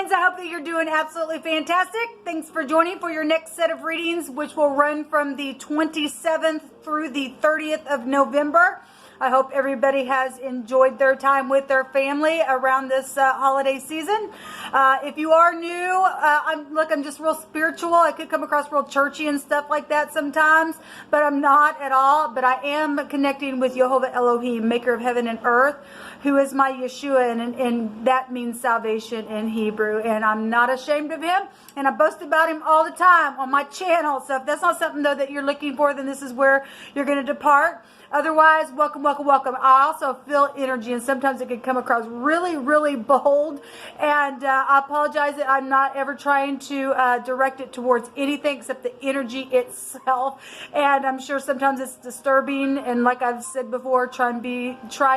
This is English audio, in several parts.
friends, I hope that you're doing absolutely fantastic. Thanks for joining for your next set of readings, which will run from the 27th through the 30th of November. I hope everybody has enjoyed their time with their family around this holiday season. If you are new, I'm just real spiritual. I could come across real churchy and stuff like that sometimes, but I'm not at all. But I am connecting with Jehovah Elohim, maker of heaven and earth, who is my Yeshua, and that means salvation in Hebrew. And I'm not ashamed of him, and I boast about him all the time on my channel. So if that's not something, though, that you're looking for, then this is where you're going to depart. Otherwise, welcome, welcome, welcome. I also feel energy, and sometimes it can come across really, really bold. And I apologize that I'm not ever trying to direct it towards anything except the energy itself. And I'm sure sometimes it's disturbing. And like I've said before, try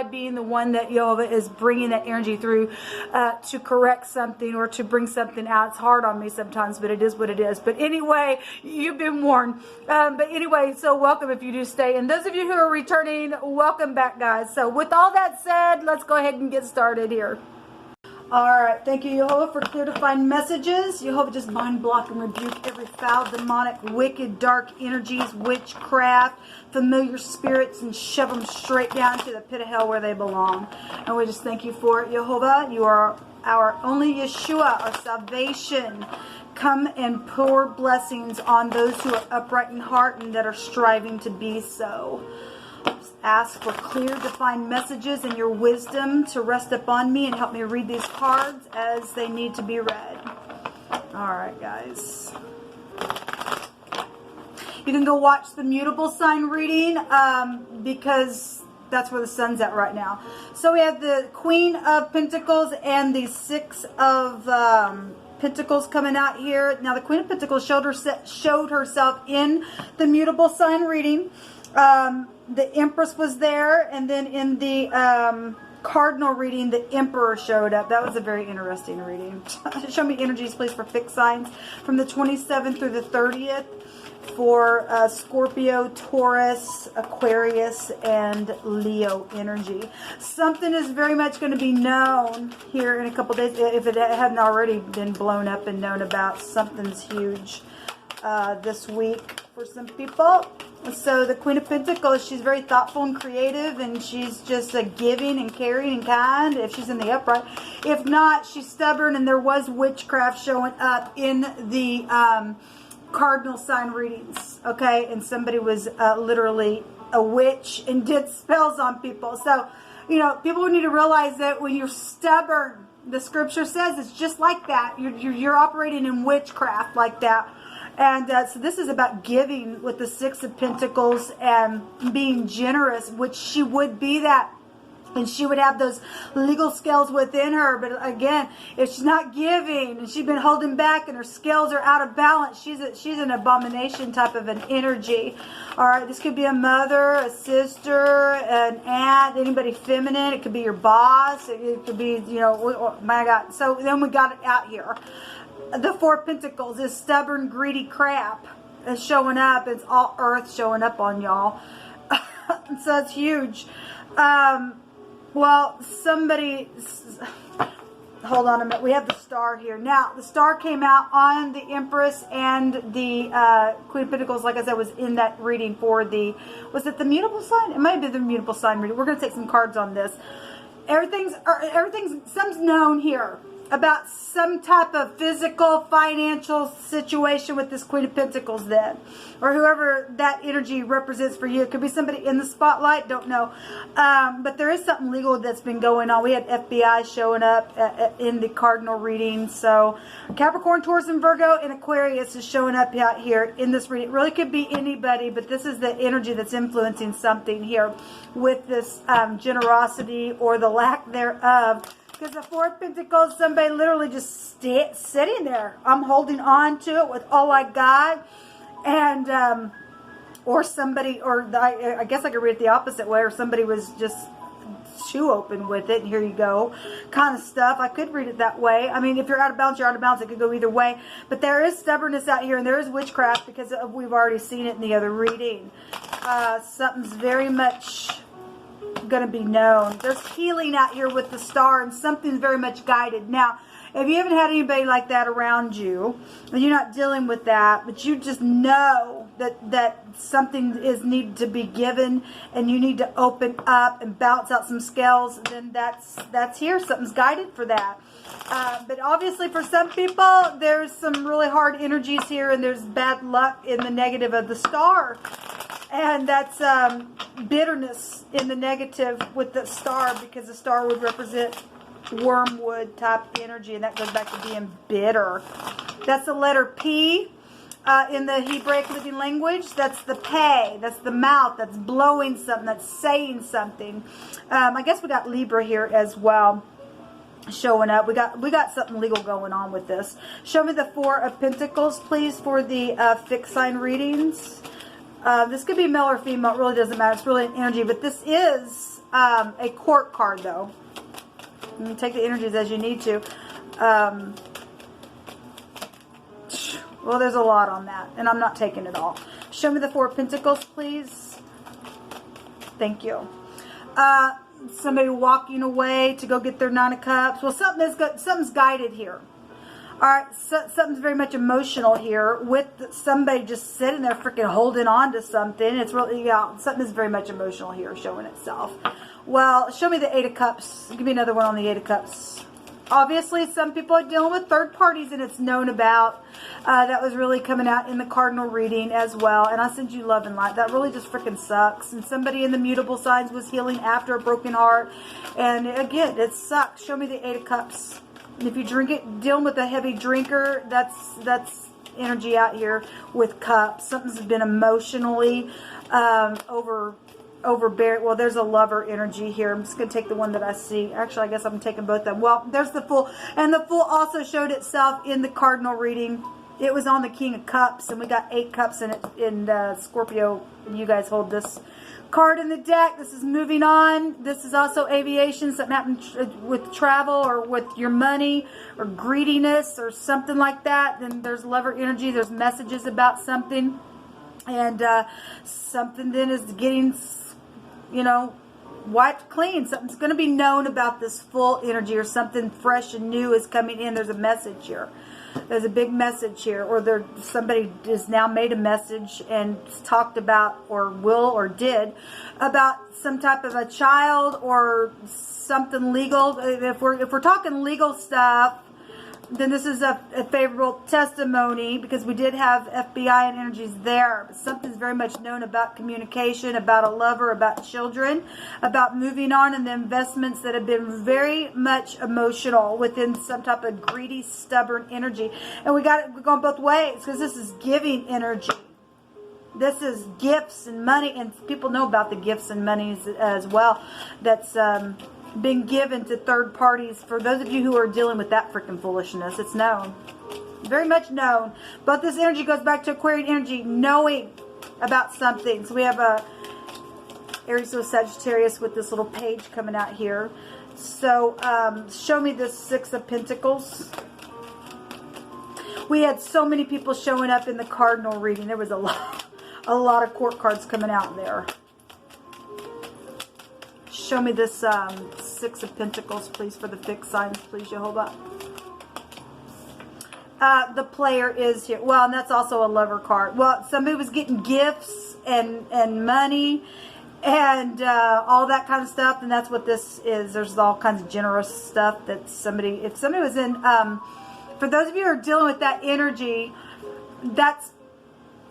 being the one that Jehovah is bringing that energy through to correct something or to bring something out. It's hard on me sometimes, but it is what it is. But anyway, you've been warned. But anyway, so welcome if you do stay. And those of you who are returning, welcome back, guys. So with all that said, let's go ahead and get started here. All right, thank you, Jehovah, for clear defined messages. Jehovah, just bind, block, and rebuke every foul, demonic, wicked, dark energies, witchcraft, familiar spirits, and shove them straight down to the pit of hell where they belong. And we just thank you for it, Jehovah. You are our only Yeshua, our salvation. Come and pour blessings on those who are upright in heart and that are striving to be so. Ask for clear, defined messages and your wisdom to rest upon me and help me read these cards as they need to be read. All right, guys. You can go watch the mutable sign reading because that's where the sun's at right now. So we have the Queen of Pentacles and the Six of Pentacles coming out here. Now, the Queen of Pentacles showed herself in the mutable sign reading. The Empress was there, and then in the Cardinal reading, the Emperor showed up. That was a very interesting reading. Show me energies, please, for fixed signs from the 27th through the 30th for Scorpio, Taurus, Aquarius, and Leo energy. Something is very much going to be known here in a couple days. If it hadn't already been blown up and known about, something's huge this week for some people. So the Queen of Pentacles, she's very thoughtful and creative, and she's just giving and caring and kind if she's in the upright. If not, she's stubborn, and there was witchcraft showing up in the cardinal sign readings, okay? And somebody was literally a witch and did spells on people. So, you know, people need to realize that when you're stubborn, the scripture says it's just like that. You're operating in witchcraft like that. And so this is about giving with the Six of Pentacles and being generous, which she would be that. And she would have those legal scales within her. But again, if she's not giving and she's been holding back and her scales are out of balance, she's an abomination type of an energy. All right, this could be a mother, a sister, an aunt, anybody feminine. It could be your boss. It could be, you know, my God. So then we got it out here. The Four of Pentacles, this stubborn, greedy crap is showing up. It's all earth showing up on y'all. So it's huge. Well, somebody, hold on a minute. We have the star here. Now, the star came out on the Empress and the Queen of Pentacles, like I said, was in that reading for the, was it the mutable sign? It might be the mutable sign reading. We're going to take some cards on this. Everything's something's known here about some type of physical, financial situation with this Queen of Pentacles then. Or whoever that energy represents for you. It could be somebody in the spotlight, don't know. But there is something legal that's been going on. We had FBI showing up in the cardinal reading. So Capricorn, Taurus, and Virgo, and Aquarius is showing up out here in this reading. It really could be anybody, but this is the energy that's influencing something here with this generosity or the lack thereof. Because the Four of Pentacles, somebody literally just sitting there. I'm holding on to it with all I got. And, or somebody, or I guess I could read it the opposite way, or somebody was just too open with it, and here you go, kind of stuff. I could read it that way. I mean, if you're out of balance, you're out of balance. It could go either way. But there is stubbornness out here, and there is witchcraft because we've already seen it in the other reading. Something's very much going to be known. There's healing out here with the star, and something's very much guided. Now, If you haven't had anybody like that around you, and you're not dealing with that, but you just know that something is needed to be given, and you need to open up and bounce out some scales, then that's here. Something's guided for that. But obviously for some people, there's some really hard energies here, and there's bad luck in the negative of the star. And that's bitterness in the negative with the star, because the star would represent wormwood type energy, and that goes back to being bitter. That's the letter P in the Hebraic living language. That's the pay. That's the mouth. That's blowing something. That's saying something. I guess we got Libra here as well showing up. We got something legal going on with this. Show me the Four of Pentacles, please, for the fixed sign readings. This could be male or female. It really doesn't matter. It's really an energy. But this is a court card, though. You can take the energies as you need to. Well, there's a lot on that. And I'm not taking it all. Show me the Four of Pentacles, please. Thank you. Somebody walking away to go get their Nine of Cups. Well, something's guided here. All right, something's very much emotional here with somebody just sitting there freaking holding on to something. It's really, yeah, something is very much emotional here showing itself. Well, show me the Eight of Cups. Give me another one on the Eight of Cups. Obviously, some people are dealing with third parties, and it's known about. That was really coming out in the cardinal reading as well. And I send you love and light. That really just freaking sucks. And somebody in the mutable signs was healing after a broken heart. And again, it sucks. Show me the Eight of Cups. And if you drink it, dealing with a heavy drinker, that's energy out here with cups. Something's been emotionally overbearing. Well, there's a lover energy here. I'm just going to take the one that I see. Actually, I guess I'm taking both of them. Well, there's the Fool. And the Fool also showed itself in the cardinal reading. It was on the King of Cups, and we got 8 cups in it in Scorpio. You guys hold this card in the deck. This is moving on. This is also aviation. Something happened with travel or with your money or greediness or something like that. Then there's lover energy. There's messages about something. And something then is getting, you know, wiped clean. Something's going to be known about this full energy, or something fresh and new is coming in. There's a message here. There's a big message here, or somebody has now made a message and talked about, or will, or did, about some type of a child or something legal. If we're talking legal stuff, then this is a favorable testimony, because we did have FBI and energies there. But something's very much known about communication, about a lover, about children, about moving on, and the investments that have been very much emotional within some type of greedy, stubborn energy. And we're going both ways, because this is giving energy. This is gifts and money, and people know about the gifts and monies as well. That's been given to third parties. For those of you who are dealing with that freaking foolishness, it's known. Very much known. But this energy goes back to Aquarian energy, knowing about something. So we have a Aries or Sagittarius with this little page coming out here. So show me this Six of Pentacles. We had so many people showing up in the cardinal reading. There was a lot of court cards coming out there. Show me this Six of Pentacles, please, for the fixed signs, please, Jehovah. The player is here. Well, and that's also a lover card. Well, somebody was getting gifts and money and all that kind of stuff, and that's what this is. There's all kinds of generous stuff that if somebody was in, for those of you who are dealing with that energy, that's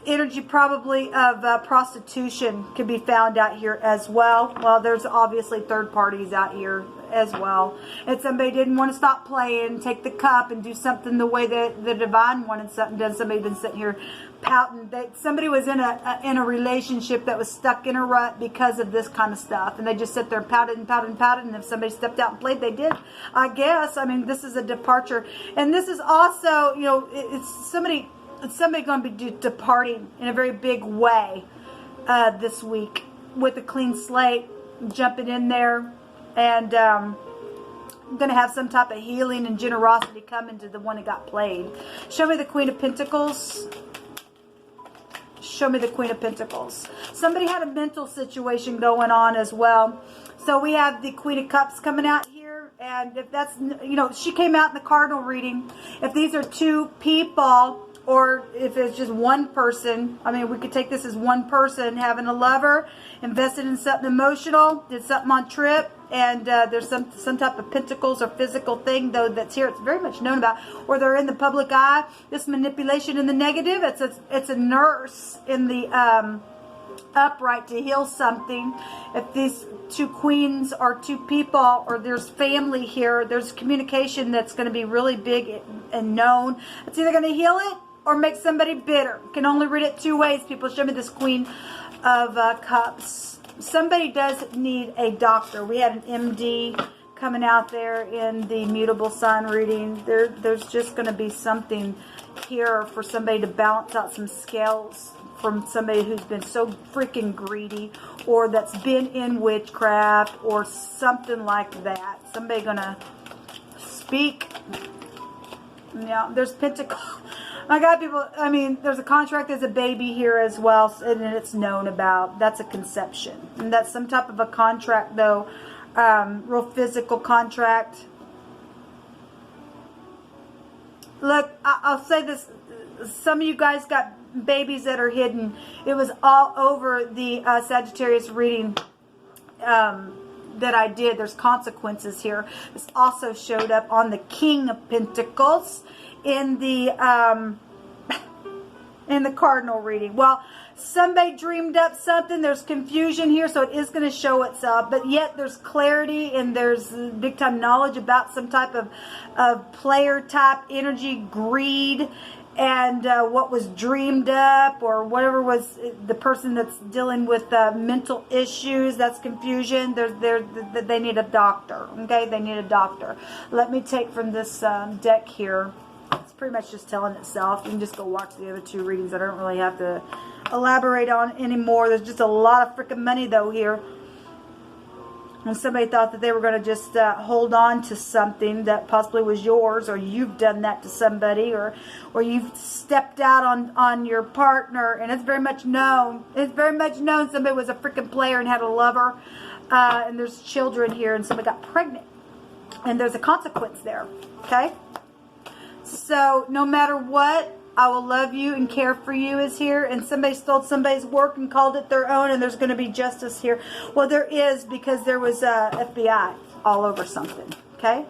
energy probably of prostitution can be found out here as well. Well, there's obviously third parties out here as well. And somebody didn't want to stop playing, take the cup and do something the way that the divine wanted something done. Somebody been sitting here pouting. Somebody was in a relationship that was stuck in a rut because of this kind of stuff, and they just sit there and pouted and pouted and pouted. And if somebody stepped out and played, they did. I guess. I mean, this is a departure, and this is also, you know, it's somebody going to be departing in a very big way this week with a clean slate, jumping in there, and going to have some type of healing and generosity coming to the one that got played. Show me the Queen of Pentacles. Show me the Queen of Pentacles. Somebody had a mental situation going on as well. So we have the Queen of Cups coming out here. And if that's, you know, she came out in the cardinal reading. If these are two people, or if it's just one person, I mean, we could take this as one person having a lover, invested in something emotional, did something on trip, and there's some type of pentacles or physical thing, though, that's here. It's very much known about, or they're in the public eye. This manipulation in the negative, it's a nurse in the upright to heal something. If these two queens are two people, or there's family here, there's communication that's going to be really big and known. It's either going to heal it or make somebody bitter. Can only read it two ways. People, show me this Queen of Cups. Somebody does need a doctor. We had an MD coming out there in the mutable sign reading. There's just going to be something here for somebody to balance out some scales from somebody who's been so freaking greedy, or that's been in witchcraft or something like that. Somebody gonna speak. Yeah, there's pentacle. I got people, I mean, there's a contract, there's a baby here as well, and it's known about. That's a conception. And that's some type of a contract, though. Real physical contract. Look, I'll say this. Some of you guys got babies that are hidden. It was all over the Sagittarius reading that I did. There's consequences here. This also showed up on the King of Pentacles in the cardinal reading. Well, somebody dreamed up something. There's confusion here, so it is going to show itself. But yet there's clarity, and there's big time knowledge about some type of player type energy, greed, and what was dreamed up, or whatever was the person that's dealing with mental issues. That's confusion. They need a doctor. Okay, they need a doctor. Let me take from this deck here. It's pretty much just telling itself. You can just go watch the other two readings. I don't really have to elaborate on anymore. There's just a lot of freaking money, though, here. And somebody thought that they were going to just hold on to something that possibly was yours, or you've done that to somebody, or you've stepped out on your partner, and it's very much known. It's very much known somebody was a freaking player and had a lover, and there's children here, and somebody got pregnant, and there's a consequence there, okay? So no matter what, I will love you and care for you is here. And somebody stole somebody's work and called it their own, and there's going to be justice here. Well, there is, because there was FBI all over something. Okay?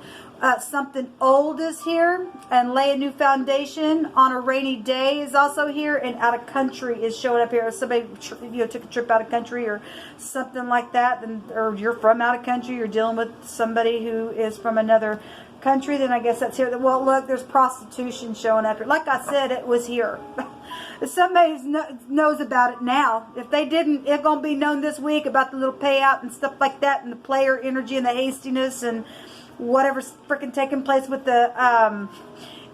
Something old is here, and lay a new foundation on a rainy day is also here, and out of country is showing up here. If somebody took a trip out of country or something like that, then, or you're from out of country, you're dealing with somebody who is from another country, then I guess that's here. Well, look, there's prostitution showing up here. Like I said, it was here. Somebody knows about it now. If they didn't, it's going to be known this week about the little payout and stuff like that, and the player energy and the hastiness and whatever's freaking taking place with the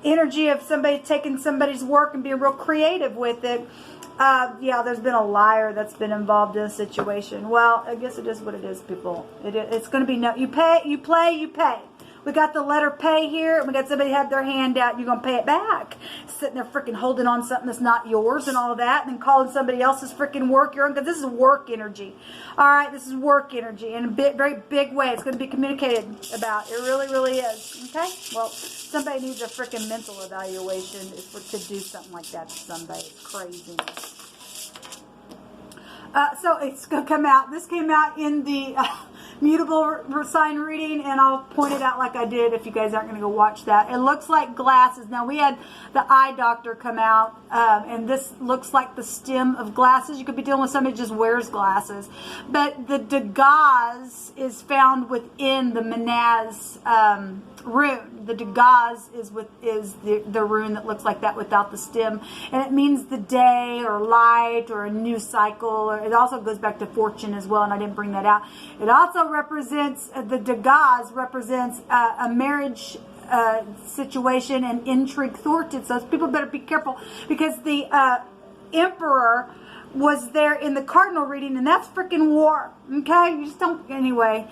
energy of somebody taking somebody's work and being real creative with it. Yeah, there's been a liar that's been involved in a situation. Well, I guess it is what it is, people. It's going to be no. You pay, you play, you pay. We got the letter pay here, and we got somebody have their hand out, and you're going to pay it back. Sitting there freaking holding on something that's not yours and all that, and then calling somebody else's freaking work your own, because this is work energy. All right, this is work energy in a very big way. It's going to be communicated about. It really, really is. Okay? Well, somebody needs a freaking mental evaluation to do something like that to somebody. It's craziness. So it's going to come out. This came out in the mutable sign reading, and I'll point it out like I did if you guys aren't going to go watch that. It looks like glasses. Now, we had the eye doctor come out, and this looks like the stem of glasses. You could be dealing with somebody who just wears glasses. But the Degas is found within the Manaz rune. The Degas is the rune that looks like that without the stem, and it means the day or light or a new cycle. Or it also goes back to fortune as well, and I didn't bring that out. It also represents the Degas represents a marriage situation and intrigue thwarted. So people better be careful, because the Emperor was there in the cardinal reading, and that's freaking war. Okay, you just don't. Anyway,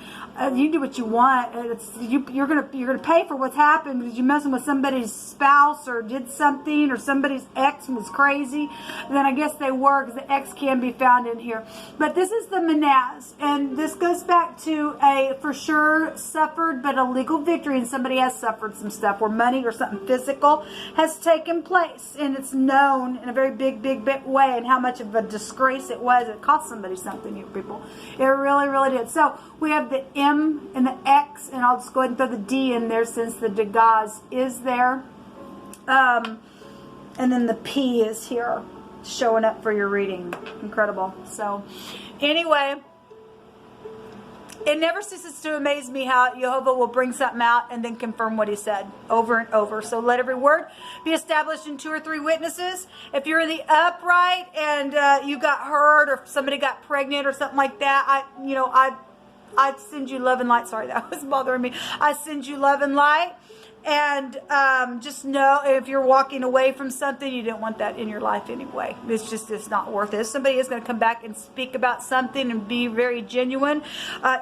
you do what you want. You're gonna pay for what's happened because you're messing with somebody's spouse or did something, or somebody's ex was crazy. Then I guess they were, because the ex can be found in here. But this is the Manaz, and this goes back to a for sure suffered but a legal victory, and somebody has suffered some stuff where money or something physical has taken place, and it's known in a very big way, and how much of a disgrace it was. It cost somebody something, you people. It really, really did. So we have the M and the X, and I'll just go ahead and throw the D in there since the Dagaz is there. And then the P is here, showing up for your reading. Incredible. So anyway, it never ceases to amaze me how Jehovah will bring something out and then confirm what he said over and over. So let every word be established in 2 or 3 witnesses. If you're in the upright and you got hurt, or somebody got pregnant or something like that, I send you love and light. Sorry, that was bothering me. I send you love and light. And just know, if you're walking away from something, you didn't want that in your life anyway. It's not worth it. If somebody is going to come back and speak about something and be very genuine,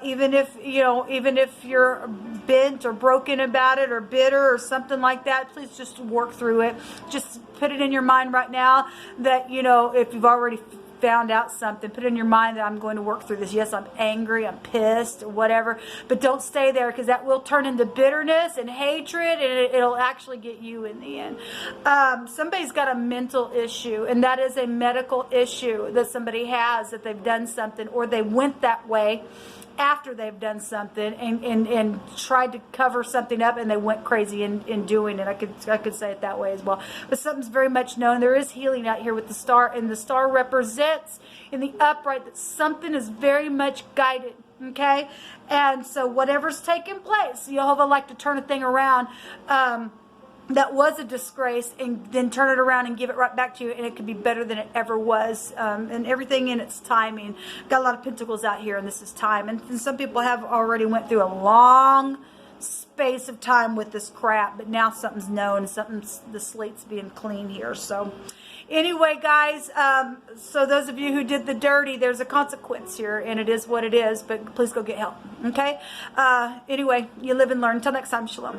even if you're bent or broken about it or bitter or something like that, please just work through it. Just put it in your mind right now that, if you've already found out something, put it in your mind that I'm going to work through this. Yes, I'm angry, I'm pissed, whatever, but don't stay there, because that will turn into bitterness and hatred, and it'll actually get you in the end. Somebody's got a mental issue, and that is a medical issue that somebody has, that they've done something, or they went that way after they've done something and tried to cover something up, and they went crazy in doing it. I could say it that way as well. But something's very much known. There is healing out here with the star, and the star represents in the upright that something is very much guided. Okay? And so whatever's taking place, Jehovah like to turn a thing around that was a disgrace, and then turn it around and give it right back to you, and it could be better than it ever was, and everything in its timing. Got a lot of pentacles out here, and this is time, and some people have already went through a long space of time with this crap, but now something's known, the slate's being clean here. So anyway, guys, so those of you who did the dirty, there's a consequence here, and it is what it is, but please go get help. Okay? Anyway, you live and learn. Until next time, shalom.